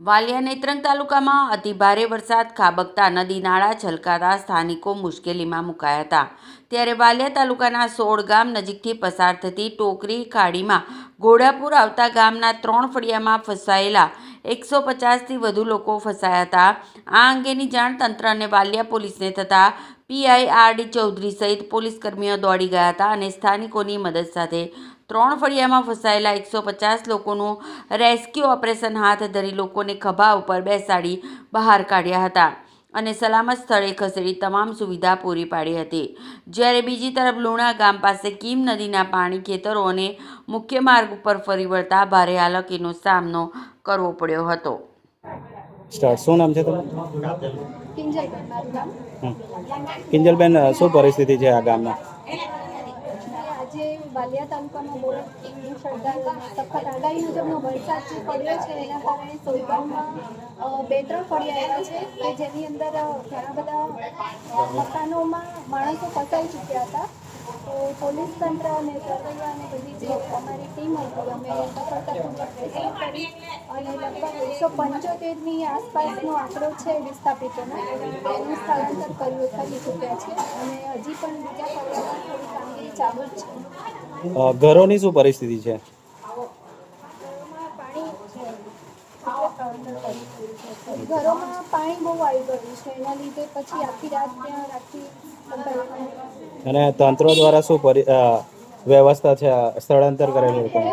વાલિયા નેત્રંગ તાલુકામાં અતિભારે વરસાદ ખાબકતા નદી નાળા છલકાતા સ્થાનિકો મુશ્કેલીમાં મુકાયા હતા। ત્યારે વાલિયા તાલુકાના 16 ગામ નજીકથી પસાર થતી ટોકરી ખાડીમાં ઘોડાપુર આવતા ગામના 3 ફળિયામાં ફસાયેલા 150થી વધુ લોકો ફસાયા હતા। આ અંગેની જાણ તંત્ર અને વાલિયા પોલીસને થતાં પીઆઈ આર.ડી. ચૌધરી સહિત પોલીસ કર્મીઓ દોડી ગયા હતા અને સ્થાનિકોની મદદ સાથે 3 ફળિયામાં ફસાયેલા 150 લોકોનું રેસ્ક્યુ ઓપરેશન હાથ ધરી લોકોને ખભા ઉપર બેસાડી બહાર કાઢ્યા હતા અને સલામત સ્થળે ખસેડી તમામ સુવિધા પૂરી પાડી હતી। જ્યારે બીજી તરફ લુણા ગામ પાસે કીમ નદીના પાણી ખેતરો અને મુખ્ય માર્ગ ઉપર ફરી વળતા ભારે હાલાકીનો સામનો કરવો પડ્યો હતો। શું નામ છે તમારું? કિંજલબેન, શું પરિસ્થિતિ છે આ ગામમાં? આજે વાલિયા તાલુકામાં બહુ સખત આગાહી મુજબનો વરસાદ જે પડ્યો છે એના કારણે સોલગામમાં 2-3 ફળિયા એવા છે કે જેની અંદર ઘણા બધા મકાનોમાં માણસો ફસાઈ ચૂક્યા હતા। તો પોલીસ તંત્ર અને તરવૈયા અને બધી જે અમારી ટીમ હતી અમે સફળતાપૂર્વક રેસ્ક્યુ કરી અને લગભગ 175ની આસપાસનો આંકડો છે વિસ્થાપિતોનો એનું સ્થળાંતર કરી ચૂક્યા છે અને હજી પણ બીજા ફળિયામાં થોડી કામગીરી ચાલુ જ છે। ઘરોની શું પરિસ્થિતિ છે? ઘરોમાં પાણી બહુ આવી ગયું છે, એના લીધે પછી આખી રાત ત્યાં રાખી અને તંત્ર દ્વારા શું વ્યવસ્થા છે સ્થળાંતર કરેલું હતું?